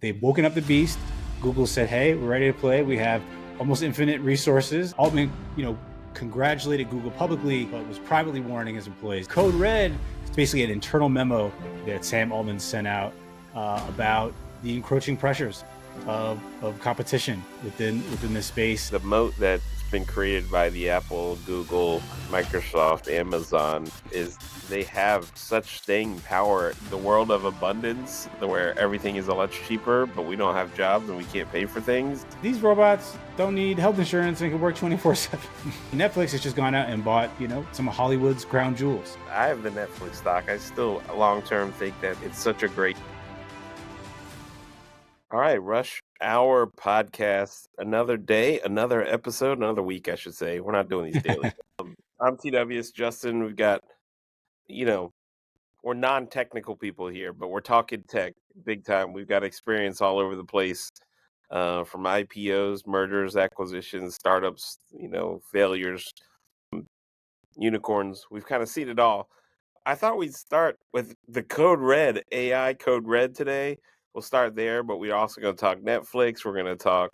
They've woken up the beast. Google said, hey, we're ready to play. We have almost infinite resources. Altman, congratulated Google publicly, but was privately warning his employees. Code Red is basically an internal memo that Sam Altman sent out about the encroaching pressures of competition within this space. The moat that's been created by the Apple, Google, Microsoft, Amazon is they have such staying power. The world of abundance, where everything is a lot cheaper, but we don't have jobs and we can't pay for things. These robots don't need health insurance and can work 24/7. Netflix has just gone out and bought, some of Hollywood's crown jewels. I have the Netflix stock. I still long-term think that it's such a great... All right, Rush Hour Podcast. Another day, another episode, another week, I should say. We're not doing these daily. I'm TW's Justin. We've got, we're non-technical people here, but we're talking tech big time. We've got experience all over the place, from IPOs, mergers, acquisitions, startups, failures, unicorns. We've kind of seen it all. I thought we'd start with the Code Red, AI Code Red today. We'll start there, but we're also going to talk Netflix. We're going to talk,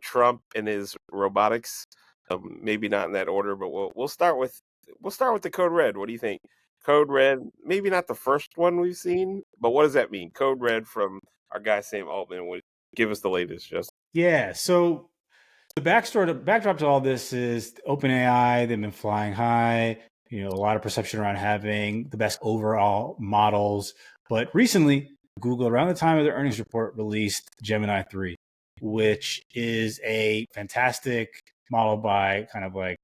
Trump and his robotics. Maybe not in that order, but we'll start with the Code Red. What do you think? Code Red, maybe not the first one we've seen, but what does that mean? Code Red from our guy Sam Altman. Give us the latest, Justin. Yeah. So the backdrop to all this is OpenAI. They've been flying high. A lot of perception around having the best overall models. But recently, Google, around the time of their earnings report, released Gemini 3, which is a fantastic model by kind of like,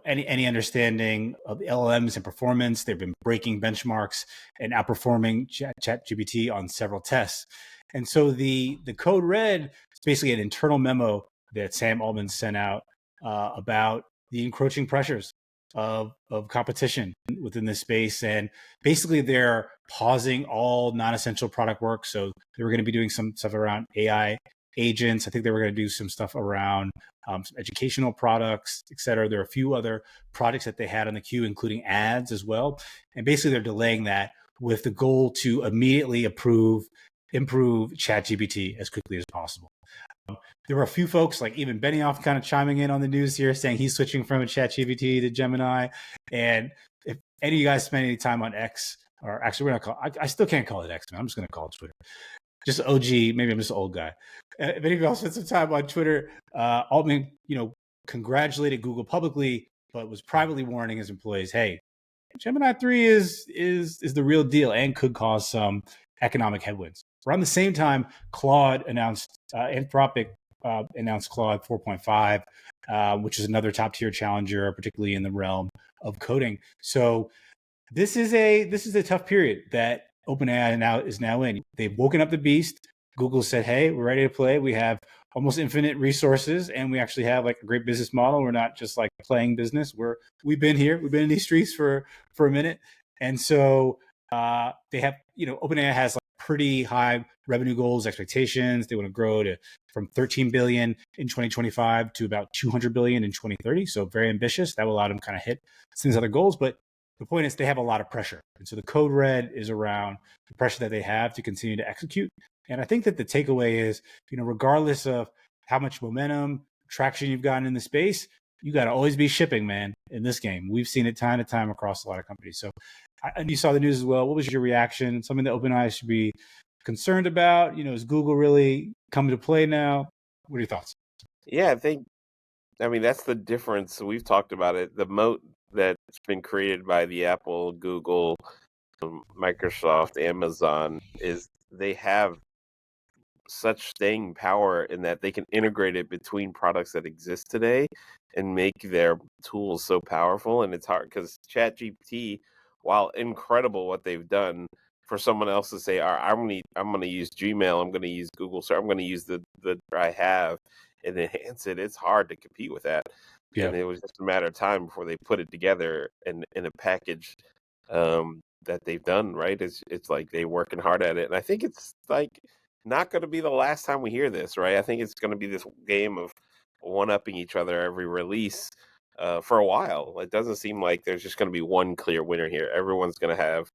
any understanding of LLMs and performance. They've been breaking benchmarks and outperforming ChatGPT on several tests. And so the Code Red is basically an internal memo that Sam Altman sent out about the encroaching pressures of competition within this space. And basically they're pausing all non-essential product work. So they were going to be doing some stuff around AI agents. I think they were going to do some stuff around some educational products, et cetera. There are a few other projects that they had on the queue, including ads as well. And basically they're delaying that with the goal to immediately improve ChatGPT as quickly as possible. There were a few folks like even Benioff kind of chiming in on the news here saying he's switching from a ChatGPT to Gemini. And if any of you guys spend any time on X, or actually we're not call, I still can't call it X, man. I'm just going to call it Twitter. Just OG, maybe I'm just an old guy. If any of y'all spent some time on Twitter, Altman, congratulated Google publicly, but was privately warning his employees, hey, Gemini 3 is the real deal and could cause some economic headwinds. Around the same time, Claude announced, Anthropic announced Claude 4.5, which is another top tier challenger, particularly in the realm of coding. So this is a tough period that OpenAI is now in. They've woken up the beast. Google said, hey, we're ready to play. We have almost infinite resources, and we actually have like a great business model. We're not just like playing business. We've been here. We've been in these streets for a minute. And so they have, OpenAI has like pretty high revenue goals, expectations. They want to grow from 13 billion in 2025 to about 200 billion in 2030. So very ambitious. That will allow them kind of hit some of these other goals. But the point is they have a lot of pressure. And so the Code Red is around the pressure that they have to continue to execute. And I think that the takeaway is, regardless of how much momentum, traction you've gotten in the space, you got to always be shipping, man, in this game. We've seen it time to time across a lot of companies. So, and you saw the news as well. What was your reaction? Something that OpenAI should be concerned about? Is Google really coming to play now? What are your thoughts? Yeah, that's the difference. We've talked about it. The moat that's been created by the Apple, Google, Microsoft, Amazon is they have such staying power in that they can integrate it between products that exist today and make their tools so powerful. And it's hard because ChatGPT, while incredible what they've done, for someone else to say, all right, I'm going to use Gmail, I'm going to use Google Search, I'm going to use the I have and enhance it. It's hard to compete with that. Yeah. And it was just a matter of time before they put it together in a package that they've done, right? It's like they working hard at it. And I think it's like not going to be the last time we hear this, right? I think it's going to be this game of one-upping each other every release for a while. It doesn't seem like there's just going to be one clear winner here. Everyone's going to have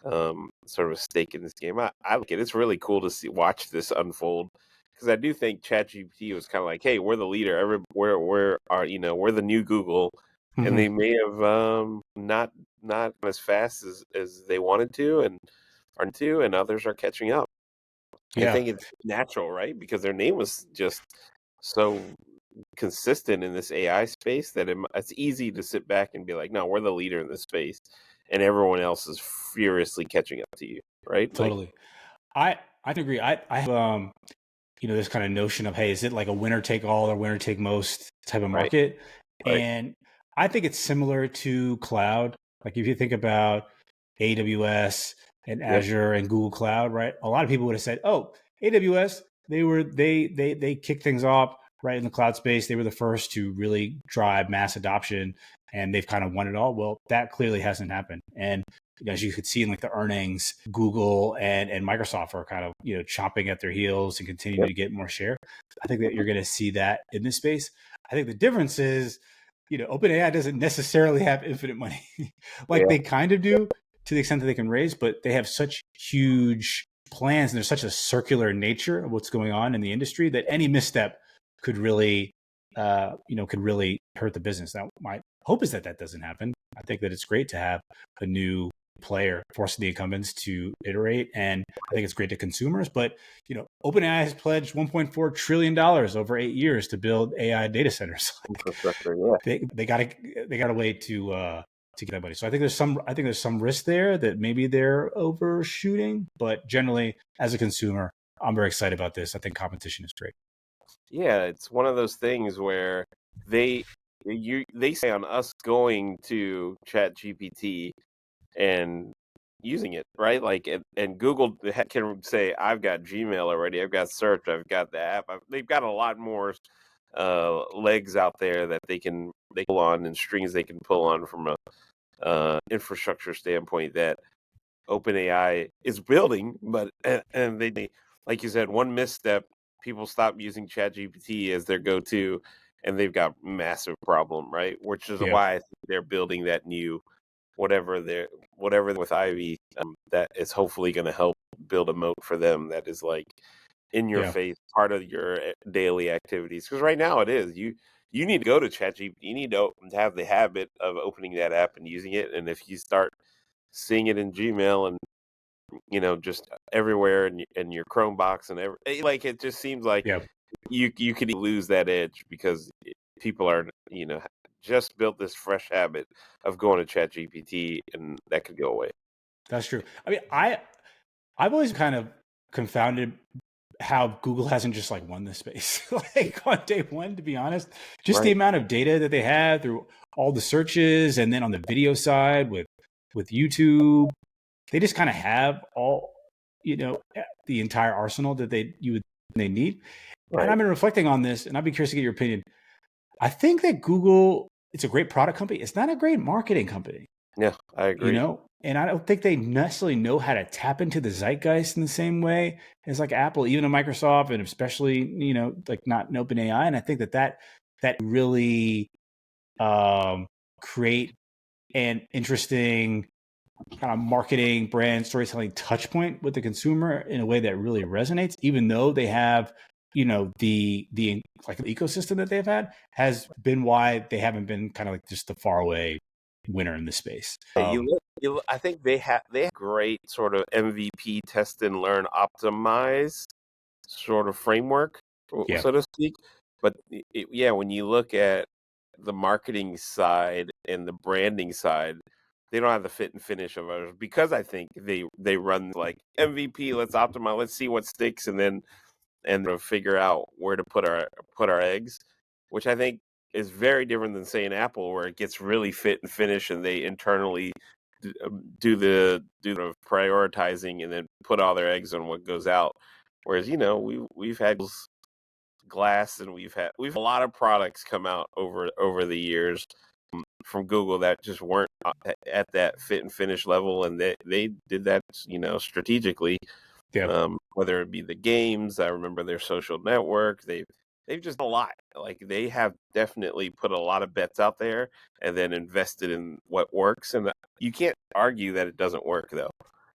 sort of a stake in this game. I like it. It's really cool to watch this unfold because I do think ChatGPT was kind of like, hey, we're the leader. We're the new Google, and Mhm. they may have not as fast as they wanted to and are to, and others are catching up. I Yeah, think it's natural, right? Because their name was just so consistent in this AI space that it's easy to sit back and be like, no, we're the leader in this space, and everyone else is furiously catching up to you, right? Like, totally. I agree. I have this kind of notion of, hey, is it like a winner take all or winner take most type of right, market? right, And I think it's similar to cloud. Like if you think about AWS and yeah, Azure and Google Cloud, right? A lot of people would have said, "Oh, AWS, they kicked things off right in the cloud space. They were the first to really drive mass adoption, and they've kind of won it all." Well, that clearly hasn't happened. And as you could see in like the earnings, Google and Microsoft are kind of chomping at their heels and continuing yep, to get more share. I think that mhm, you're going to see that in this space. I think the difference is, OpenAI doesn't necessarily have infinite money, like yeah, they kind of do to the extent that they can raise, but they have such huge plans and there's such a circular nature of what's going on in the industry that any misstep could really, could really hurt the business. Now, my hope is that that doesn't happen. I think that it's great to have a new player forcing the incumbents to iterate, and I think it's great to consumers. But OpenAI has pledged $1.4 trillion over 8 years to build AI data centers. infrastructure, yeah. They got a way to get that money. So I think there's some risk there that maybe they're overshooting, but generally, as a consumer, I'm very excited about this. I think competition is great. Yeah, it's one of those things where they they say on us going to ChatGPT and using it, right? Like, and Google can say, I've got Gmail already, I've got search, I've got the app. They've got a lot more legs out there that they pull on and strings they can pull on from a infrastructure standpoint that OpenAI is building. But and they like you said, one misstep, people stop using ChatGPT as their go-to, and they've got massive problem, right? Which is Yeah, why I think they're building that new whatever with Ivy that is hopefully going to help build a moat for them that is like in your yeah, face part of your daily activities. Because right now it is you need to go to ChatGPT. You need to have the habit of opening that app and using it. And if you start seeing it in Gmail and just everywhere in your Chrome box and like it just seems like yeah. you could lose that edge because people are just built this fresh habit of going to ChatGPT, and that could go away. That's true. I mean, I've always kind of confounded how Google hasn't just like won this space like on day one, to be honest. Just the Right, amount of data that they have through all the searches, and then on the video side with YouTube, they just kind of have all the entire arsenal that they need. And right. I've been reflecting on this, and I'd be curious to get your opinion. I think that Google, it's a great product company. It's not a great marketing company, Yeah, I agree. and I don't think they necessarily know how to tap into the zeitgeist in the same way as like Apple, even a Microsoft, and especially like not an OpenAI. And I think that really create an interesting kind of marketing, brand storytelling touch point with the consumer in a way that really resonates, even though they have the like the ecosystem that they've had has been why they haven't been kind of like just the far away winner in the space. Yeah, I think they have great sort of MVP test and learn optimize sort of framework, Yeah, so to speak. But yeah, when you look at the marketing side and the branding side, they don't have the fit and finish of others because I think they run like MVP. Let's optimize. Let's see what sticks, and figure out where to put our eggs, which I think is very different than say an Apple, where it gets really fit and finish, and they internally do the prioritizing and then put all their eggs on what goes out. Whereas we've had glass and we've a lot of products come out over the years from Google that just weren't at that fit and finish level, and they did that strategically, yeah. whether it be the games. I remember their social network. They've just done a lot. Like they have definitely put a lot of bets out there and then invested in what works. And you can't argue that it doesn't work though.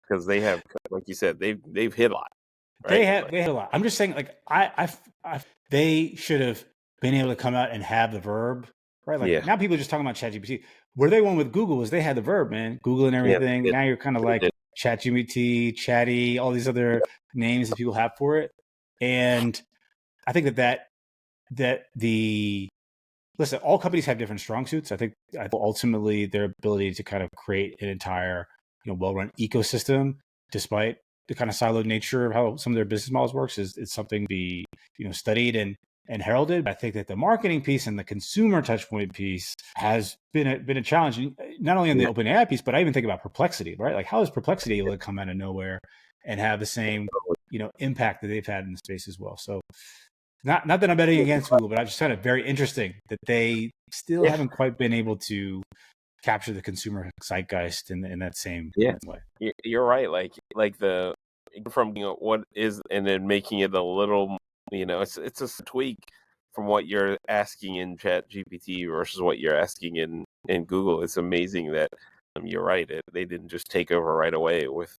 because they have, like you said, they've hit a lot, They right? had Like, they had a lot. I'm just saying, like they should have been able to come out and have the verb, right? Like yeah, now, people are just talking about ChatGPT. Where they went with Google is they had the verb, man, Google and yeah, everything. Now you're kind of they like did. ChatGPT, Chatty, all these other names that people have for it. And I think that the listen, all companies have different strong suits. I think ultimately their ability to kind of create an entire, well-run ecosystem, despite the kind of siloed nature of how some of their business models works, is something to be, studied and heralded. But I think that the marketing piece and the consumer touchpoint piece has been a challenge, not only in the Yeah, OpenAI piece, but I even think about Perplexity, right? Like, how is Perplexity able to come out of nowhere and have the same, impact that they've had in the space as well? So not that I'm betting against Google, but I just found it very interesting that they still yeah, haven't quite been able to capture the consumer zeitgeist in that same yeah. way. You're right. Like the from what is, and then making it a little, it's a tweak from what you're asking in Chat GPT versus what you're asking in Google. It's amazing that you're right. They didn't just take over right away with,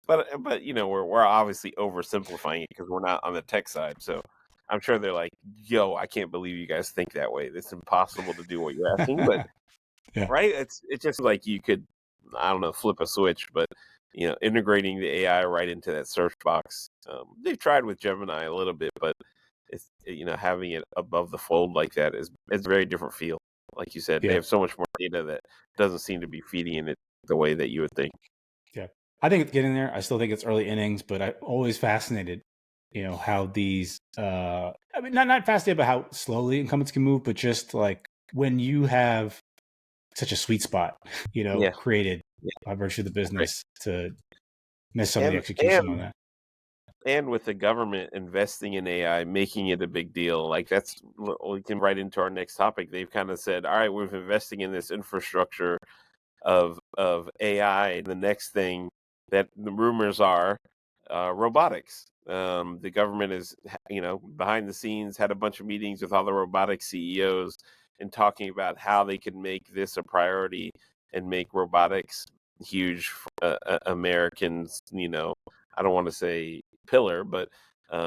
but we're obviously oversimplifying it because we're not on the tech side. So I'm sure they're like, yo, I can't believe you guys think that way. It's impossible to do what you're asking, but Yeah, right? It's just like you could, I don't know, flip a switch, but integrating the AI right into that search box. They've tried with Gemini a little bit, but it's having it above the fold like that is a very different feel. Like you said, they yeah, have so much more data that doesn't seem to be feeding it the way that you would think. yeah. I think it's getting there. I still think it's early innings, but I'm always fascinated, how these. I mean, not fascinated by how slowly incumbents can move, but just like when you have such a sweet spot, Yeah, created yeah, by virtue of the right. business to miss some of the And execution on that. with the government investing in AI, making it a big deal, like we can right into our next topic. They've kind of said, all right, we're investing in this infrastructure of AI. The next thing that the rumors are robotics. The government is, behind the scenes had a bunch of meetings with all the robotics CEOs and talking about how they can make this a priority and make robotics huge for Americans. I don't want to say pillar, but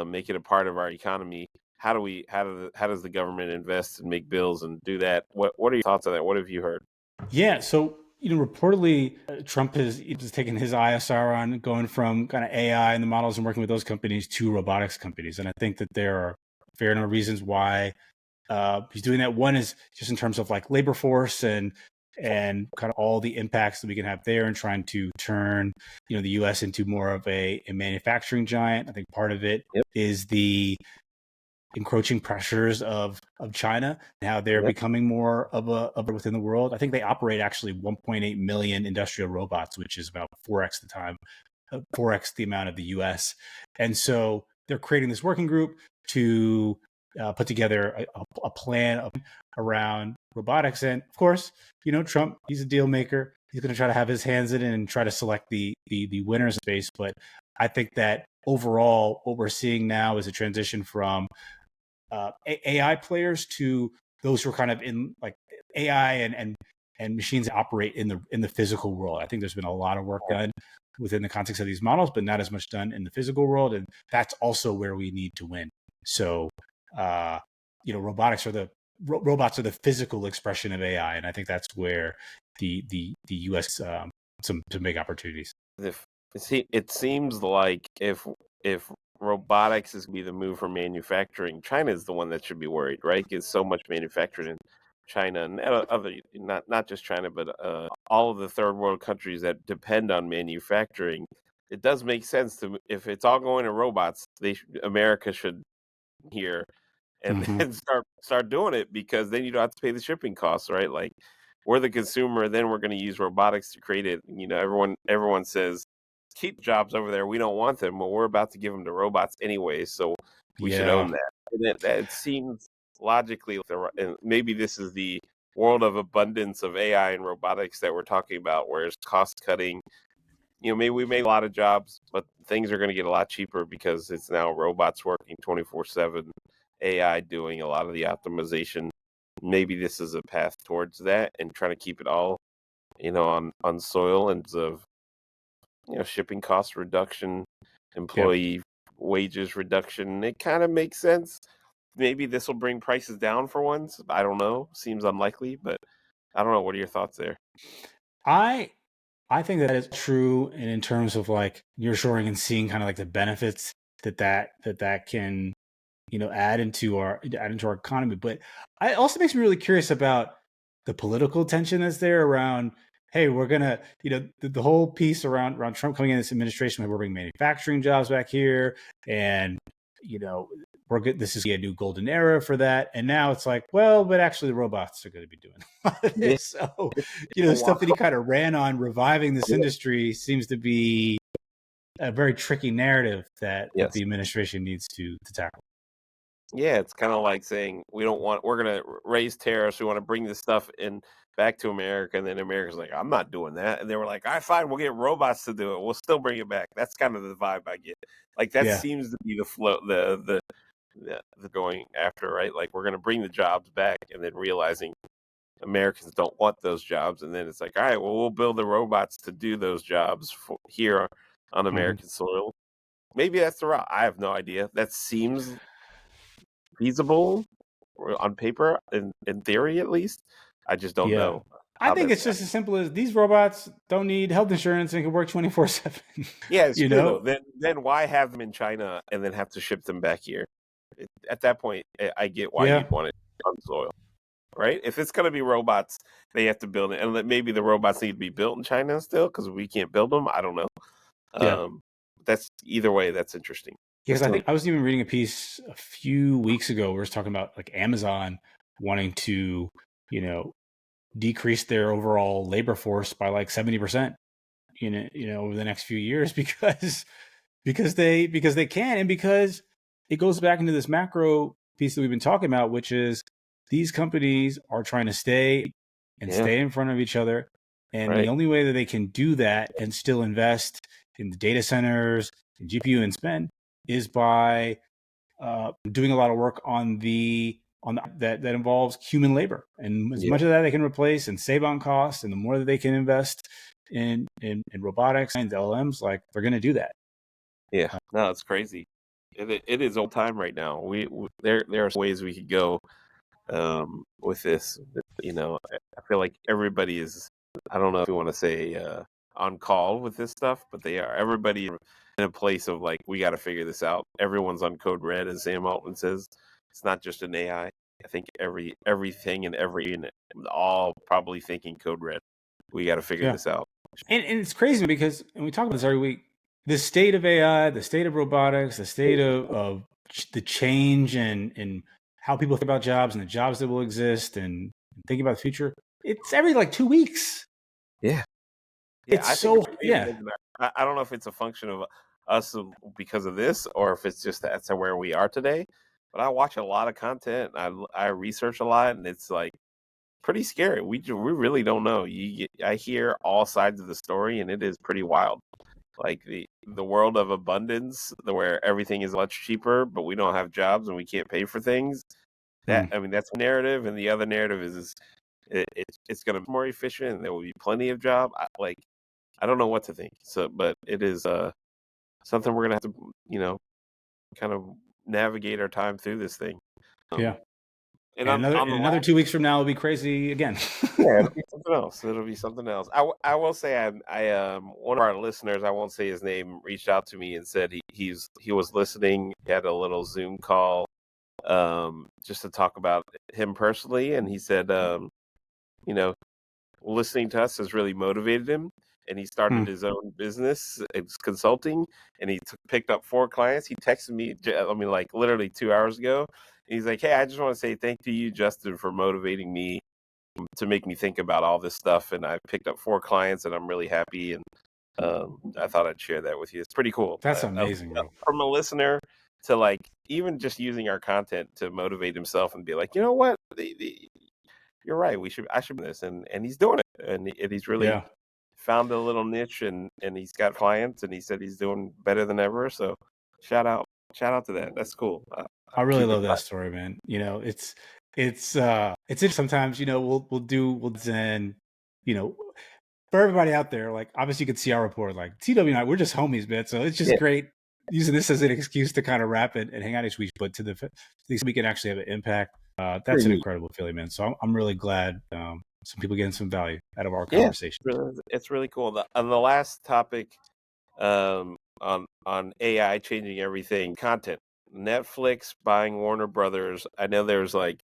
make it a part of our economy. How does the government invest and make bills and do that? What are your thoughts on that? What have you heard? Yeah, so reportedly, Trump has taken his ISR on going from kind of AI and the models and working with those companies to robotics companies, and I think that there are a fair number of reasons why he's doing that. One is just in terms of like labor force and kind of all the impacts that we can have there, and trying to turn the U.S. into more of a manufacturing giant. I think part of it Yep. is the encroaching pressures of China. Now they're Yep. becoming more of a within the world. I think they operate actually 1.8 million industrial robots, which is about 4x the time, 4x the amount of the U.S. And so they're creating this working group to put together a plan around robotics. And of course, Trump, he's a deal maker. He's going to try to have his hands in it and try to select the winners in space. But I think that overall, what we're seeing now is a transition from AI players to those who are kind of in like AI and machines that operate in the physical world. I think there's been a lot of work done within the context of these models, but not as much done in the physical world, and that's also where we need to win. So, uh, robotics are robots are the physical expression of AI, and I think that's where the U.S. Some big opportunities. If it seems like if robotics is going to be the move for manufacturing, China is the one that should be worried, right? Because so much manufactured in China and other, not just China, but all of the third world countries that depend on manufacturing. It does make sense to, if it's all going to robots, America should here and Mm-hmm. then start doing it, because then you don't have to pay the shipping costs, right? Like, we're the consumer, then we're going to use robotics to create it. Everyone says keep jobs over there. We don't want them. Well, we're about to give them to robots anyway, so we should Yeah. own that. And it seems logically, and maybe this is the world of abundance of AI and robotics that we're talking about, where it's cost cutting. Maybe we made a lot of jobs, but things are going to get a lot cheaper because it's now robots working 24/7, AI doing a lot of the optimization. Maybe this is a path towards that, and trying to keep it all, on soil and of shipping cost reduction, Yeah. employee wages reduction. It kind of makes sense. Maybe this will bring prices down for once. I don't know. Seems unlikely, but I don't know. What are your thoughts there? I I think that is true, and in terms of like nearshoring and seeing kind of like the benefits that can add into our economy. But it also makes me really curious about the political tension that's there around. Hey, we're gonna, the whole piece around Trump coming in this administration, we're bringing manufacturing jobs back here, and you know, we're good. This is a new golden era for that. And now it's like, well, but actually, the robots are going to be doing a lot of Yeah. this. So, the Wow. stuff that he kind of ran on reviving this industry seems to be a very tricky narrative that Yes. the administration needs to tackle. Yeah, it's kind of like saying we're going to raise tariffs. We want to bring this stuff in back to America. And then America's like, I'm not doing that. And they were like, all right, fine, we'll get robots to do it. We'll still bring it back. That's kind of the vibe I get. Like that Yeah. seems to be the flow, the going after, right? Like we're going to bring the jobs back and then realizing Americans don't want those jobs. And then it's like, all right, well, we'll build the robots to do those jobs here on Mhm. American soil. Maybe that's the route. I have no idea. That seems feasible on paper, in theory at least. I just don't Yeah. know I how think that's it's just as simple as these robots don't need health insurance and can work 24/7. yeah, it's you true though. know? Then why have them in China and then have to ship them back here? At that point, I get why Yeah. you'd want it on soil, right? If it's going to be robots, they have to build it, and maybe the robots need to be built in China still because we can't build them. I don't know. Yeah. Um, that's either way. That's interesting. Because That's I really think I was even reading a piece a few weeks ago where it was talking about like Amazon wanting to, you know, decrease their overall labor force by like 70%, over the next few years because they can, and because it goes back into this macro piece that we've been talking about, which is these companies are trying to yeah, stay in front of each other, and the right, only way that they can do that and still invest in the data centers and GPU and spend is by doing a lot of work that involves human labor, and as yeah, much of that they can replace and save on costs, and the more that they can invest in robotics and LLMs, like they're going to do that. yeah. No, it's crazy. It is old time right now. There are ways we could go with this. I feel like everybody is. I don't know if you want to say on call with this stuff, but they are. Everybody in a place of like we got to figure this out. Everyone's on code red, as Sam Altman says. It's not just an AI. I think everything and every unit, all probably thinking code red. We got to figure Yeah, this out. and it's crazy because, and we talk about this every week, the state of AI, the state of robotics, the state of the change and how people think about jobs and the jobs that will exist and thinking about the future. It's every like 2 weeks. Yeah. Yeah, It's I think so it's pretty yeah, amazing. I don't know if it's a function of us because of this, or if it's just that's where we are today. But I watch a lot of content. I research a lot, and it's like pretty scary. We really don't know. I hear all sides of the story, and it is pretty wild. Like the world of abundance, where everything is much cheaper, but we don't have jobs and we can't pay for things. Hmm. That's one narrative, and the other narrative is it's going to be more efficient, and there will be plenty of job. I don't know what to think. So, but it is something we're gonna have to, kind of navigate our time through this thing. Yeah. Um, and And on the another last, 2 weeks from now will be crazy again. yeah, it'll be something else. It'll be something else. I will say one of our listeners, I won't say his name, reached out to me and said he was listening. He had a little Zoom call, just to talk about him personally, and he said, you know, listening to us has really motivated him, and he Hmm. started his own business. It's consulting, and he picked up 4 clients. He texted me, I mean, like literally 2 hours ago. And he's like, "Hey, I just want to say thank you, Justin, for motivating me to make me think about all this stuff. And I picked up 4 clients, and I'm really happy. And I thought I'd share that with you. It's pretty cool That's amazing, bro. from a listener to like even just using our content to motivate himself and be like, you know what, you're right. I should do this, and he's doing it, and he's really Yeah. found a little niche, and he's got clients, and he said he's doing better than ever. So, shout out, shout out to that. That's cool. I really Keep it love that going. story, man. It's interesting. Sometimes, we'll zen, you know, for everybody out there, like obviously you can see our report, like TW and I, we're just homies, man. So it's just great using this as an excuse to kind of wrap it and hang out each week, but to the we can actually have an impact. That's an incredible feeling, man. So I'm really glad some people getting some value out of our conversation. It's really cool. On the last topic, on AI changing everything, content, Netflix buying Warner Brothers. I know there's like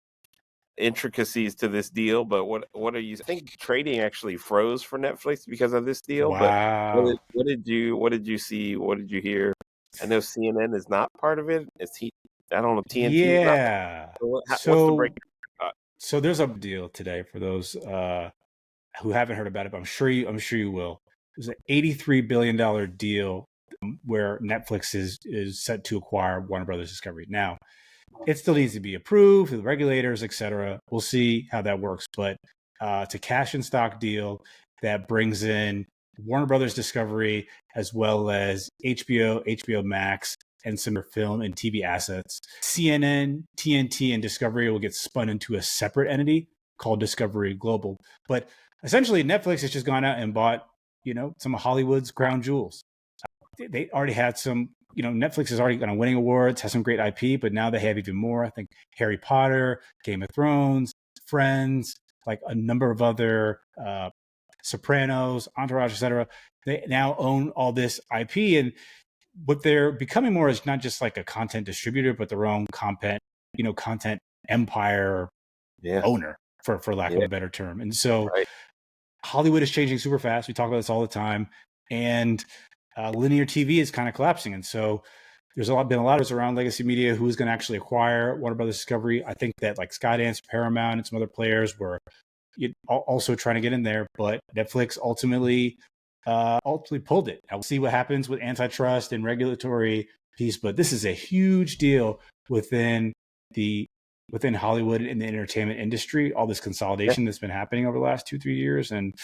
intricacies to this deal, but what are you? I think trading actually froze for Netflix because of this deal. But Wow. what did you see? What did you hear? I know CNN is not part of it. I don't know, TNT is not. Yeah. What's the break? So there's a deal today for those who haven't heard about it, but I'm sure you will. There's an $83 billion deal where Netflix is set to acquire Warner Brothers Discovery. Now, it still needs to be approved with regulators, et cetera. We'll see how that works, but it's a cash and stock deal that brings in Warner Brothers Discovery as well as HBO Max, and some film and TV assets. CNN, TNT, and Discovery will get spun into a separate entity called Discovery Global. But essentially, Netflix has just gone out and bought, some of Hollywood's crown jewels. They already had some, Netflix is already kind of winning awards, has some great IP, but now they have even more. I think Harry Potter, Game of Thrones, Friends, like a number of other Sopranos, Entourage, etc. They now own all this IP, and what they're becoming more is not just like a content distributor, but their own content empire owner, for lack of a better term. And so Hollywood is changing super fast. We talk about this all the time, and linear TV is kind of collapsing. And so there's been a lot of around legacy media who is going to actually acquire Warner Brothers Discovery. I think that like Skydance, Paramount, and some other players were also trying to get in there, but Netflix ultimately pulled it. I'll see what happens with antitrust and regulatory piece, but this is a huge deal within Hollywood and the entertainment industry. All this consolidation that's been happening over the last 2-3 years, and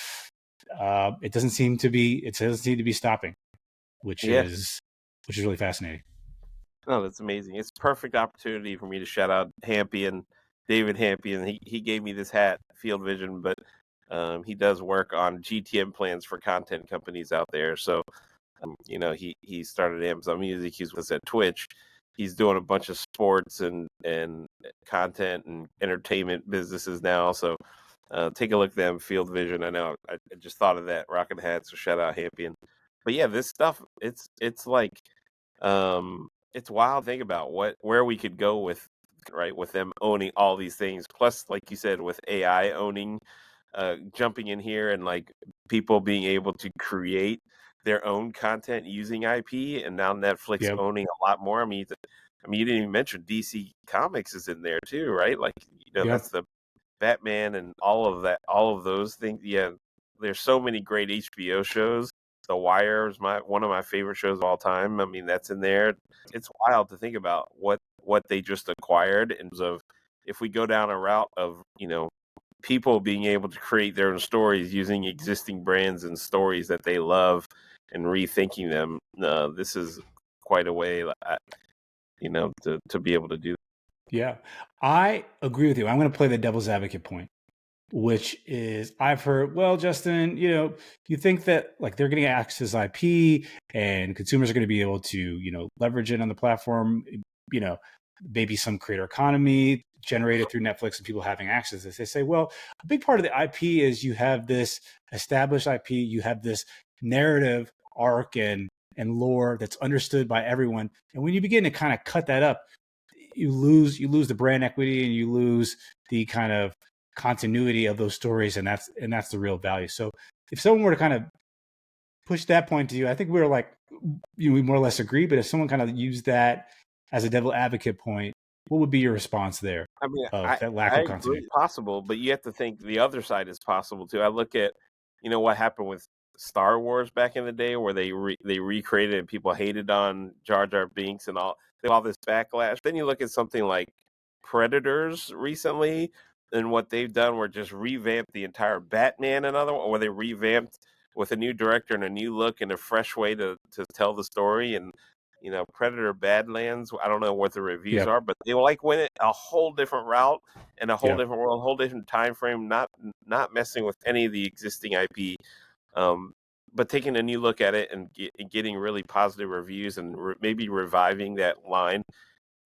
it doesn't seem to be stopping, which is really fascinating. Oh, that's amazing! It's a perfect opportunity for me to shout out David Hampion. He gave me this hat, Field Vision, but he does work on GTM plans for content companies out there. So, he started Amazon Music. He was at Twitch. He's doing a bunch of sports and content and entertainment businesses now. So, take a look at them, Field Vision. I know I just thought of that, rocking hat. So shout out Hampion. But yeah, this stuff it's like it's wild to think about where we could go with them owning all these things. Plus, like you said, with AI owning, jumping in here and like people being able to create their own content using IP, and now Netflix owning a lot more. I mean, you didn't even mention DC Comics is in there too, right? Like, that's the Batman and all of those things. Yeah, there's so many great HBO shows. The Wire is one of my favorite shows of all time. I mean, that's in there. It's wild to think about what they just acquired in terms of, if we go down a route of, people being able to create their own stories using existing brands and stories that they love and rethinking them. This is quite a way, to be able to do. Yeah, I agree with you. I'm going to play the devil's advocate point, which is I've heard, well, Justin, you think that like they're getting access to IP and consumers are going to be able to, leverage it on the platform, maybe some creator economy generated through Netflix and people having access to this. They say, well, a big part of the IP is you have this established IP, you have this narrative arc and lore that's understood by everyone. And when you begin to kind of cut that up, you lose the brand equity and you lose the kind of continuity of those stories, and that's the real value. So if someone were to kind of push that point to you, I think we more or less agree. But if someone kind of used that as a devil advocate point, what would be your response there? I mean, of that lack I of agree continuity? it's possible, but you have to think the other side is possible too. I look at, what happened with Star Wars back in the day, where they recreated and people hated on Jar Jar Binks and all this backlash. Then you look at something like Predators recently, and what they've done were just revamp the entire Batman, another one, where they revamped with a new director and a new look and a fresh way to tell the story. And Predator Badlands, I don't know what the reviews are, but they went it a whole different route and a whole different world, whole different time frame, not messing with any of the existing IP. Um, but taking a new look at it and getting really positive reviews and maybe reviving that line,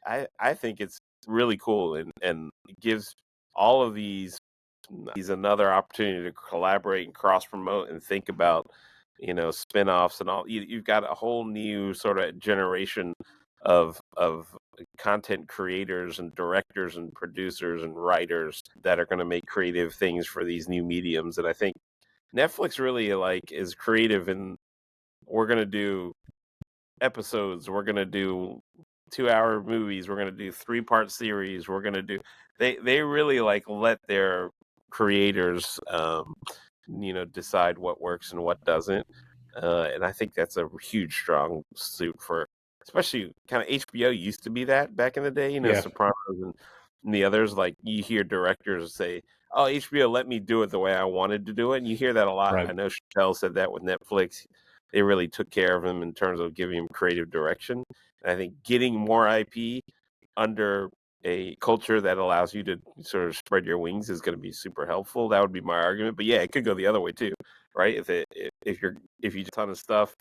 I think it's really cool, and it gives all of these another opportunity to collaborate and cross promote and think about, spin-offs and all. You've got a whole new sort of generation of content creators and directors and producers and writers that are going to make creative things for these new mediums. And I think Netflix really like is creative, and we're going to do episodes, we're going to do 2-hour movies, we're going to do 3-part series, we're going to do, they really like let their creators decide what works and what doesn't. And I think that's a huge strong suit for, especially kind of HBO used to be that back in the day, Yeah. Sopranos and the others. Like you hear directors say, "Oh, HBO let me do it the way I wanted to do it," and you hear that a lot. I Right. know Chappelle said that with Netflix. They really took care of him in terms of giving him creative direction. And I think getting more IP under a culture that allows you to sort of spread your wings is going to be super helpful. That would be my argument. But yeah, it could go the other way too, right? If you do a ton of stuff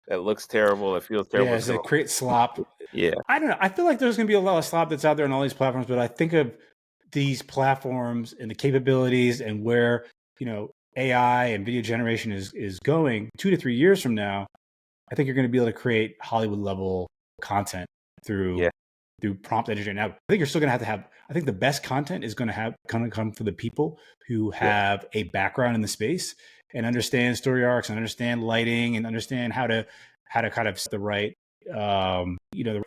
that looks terrible, that feels Yeah, terrible, it's it's a going create slop. to, yeah, I don't know. I feel like there's going to be a lot of slop that's out there on all these platforms, but I think of these platforms and the capabilities and where, AI and video generation is going 2 to 3 years from now. I think you're going to be able to create Hollywood level content through yeah, through prompt engineering. Now, I think you're still going to have. I think the best content is going to come from the people who yeah, have a background in the space and understand story arcs and understand lighting and understand how to kind of set the right the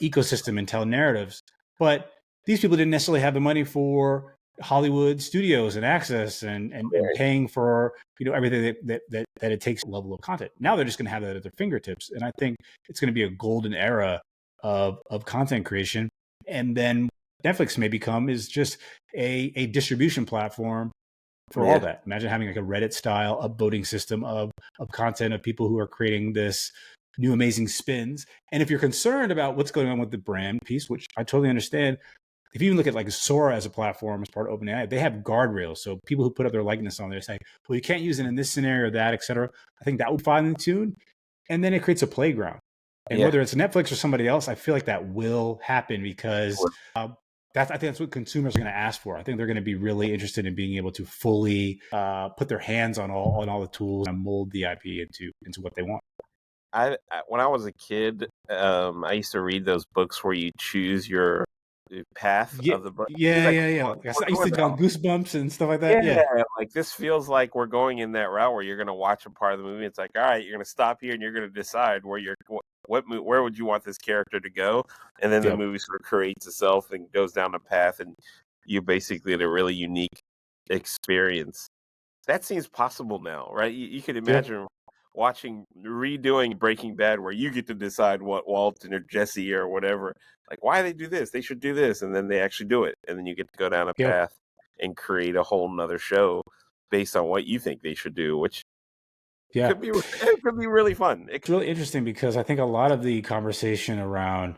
ecosystem and tell narratives. But these people didn't necessarily have the money for Hollywood studios and access and right, paying for everything that it takes level of content. Now they're just going to have that at their fingertips, and I think it's going to be a golden era of content creation. And then Netflix may become is just a distribution platform for all yeah, that. Imagine having like a Reddit style upvoting system of content of people who are creating this new amazing spins. And if you're concerned about what's going on with the brand piece, which I totally understand, if you even look at like Sora as a platform as part of OpenAI, they have guardrails. So people who put up their likeness on there say, well, you can't use it in this scenario or that, et cetera. I think that would finely tune. And then it creates a playground. And yeah. whether it's Netflix or somebody else, I feel like that will happen because I think that's what consumers are going to ask for. I think they're going to be really interested in being able to fully put their hands on all the tools and mold the IP into what they want. When I was a kid, I used to read those books where you choose your path Yeah, of the book. He's yeah, like, yeah, yeah. Like we're I used to going get on down. Goosebumps and stuff like that. Yeah, Yeah, like this feels like we're going in that route where you're going to watch a part of the movie. It's like, all right, you're going to stop here and you're going to decide where where would you want this character to go, and then the yep, movie sort of creates itself and goes down a path, and you basically had a really unique experience. That seems possible now, right? You could yeah, imagine redoing Breaking Bad where you get to decide what Walton or Jesse or whatever, like why they do this, they should do this, and then they actually do it, and then you get to go down a yep, path and create a whole nother show based on what you think they should do, which yeah. it could be really fun. It's really interesting because I think a lot of the conversation around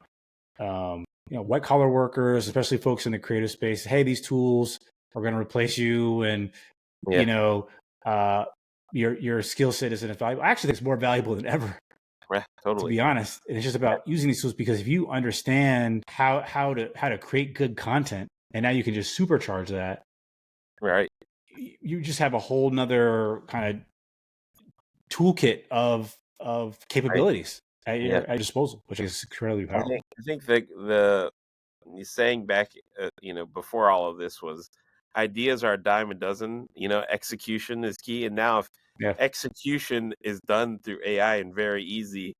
white collar workers, especially folks in the creative space, hey, these tools are going to replace you, and Yeah, you know, uh, your skill set isn't as valuable. I actually think it's more valuable than ever, yeah, to totally. be honest. And it's just Yeah, about using these tools because if you understand how to create good content, and now you can just supercharge that, right, you just have a whole nother kind of toolkit of right. capabilities Yeah, at your disposal, which is incredibly I powerful. think I think the saying back, before all of this was, ideas are a dime a dozen. Execution is key. And now, if Yeah. execution is done through AI and very easy,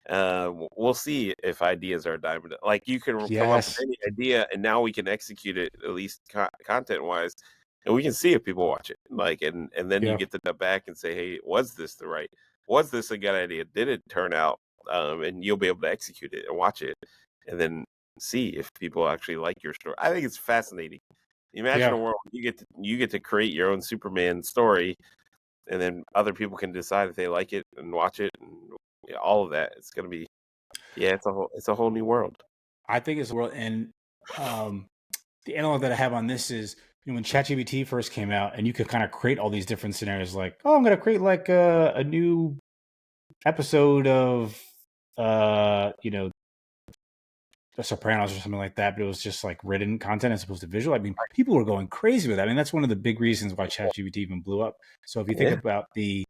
we'll see if ideas are a dime a dozen. Like you can come up with Yes. any idea, and now we can execute it at least content wise, and we can see if people watch it. Like, and then you Yeah. get to step back and say, hey, was this a good idea? Did it turn out? And you'll be able to execute it and watch it, and then see if people actually like your story. I think it's fascinating. Imagine Yeah. a world where you get to create your own Superman story, and then other people can decide if they like it and watch it, and yeah, all of that. It's gonna be, yeah, it's a whole new world. I think it's the world. And um, the analog that I have on this is when ChatGPT first came out, and you could kind of create all these different scenarios, like, oh, I'm going to create like a new episode of, The Sopranos or something like that, but it was just like written content as opposed to visual. I mean, people were going crazy with that. I mean, that's one of the big reasons why ChatGPT even blew up. So if you think Yeah. about the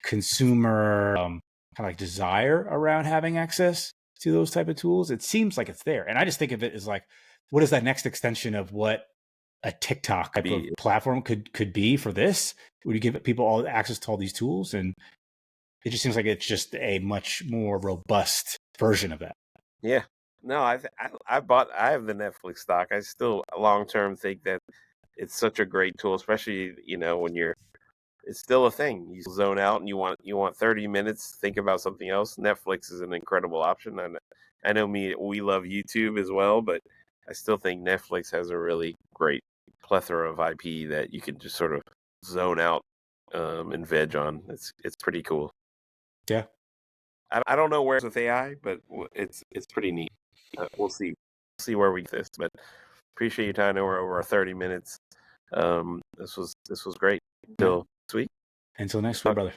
consumer kind of like desire around having access to those type of tools, it seems like it's there. And I just think of it as like, what is that next extension of what a TikTok type of platform could be for this? Would you give people all access to all these tools? And it just seems like it's just a much more robust version of that. Yeah. No, I have the Netflix stock. I still long term think that it's such a great tool, especially when it's still a thing. You zone out and you want 30 minutes, think about something else. Netflix is an incredible option. I know we love YouTube as well, but I still think Netflix has a really great plethora of IP that you can just sort of zone out and veg on. It's pretty cool. Yeah. I don't know where it's with AI, but it's pretty neat. We'll see where we get this. But appreciate your time. I know we're over our 30 minutes. This was great. Until next week. Until next week, brother.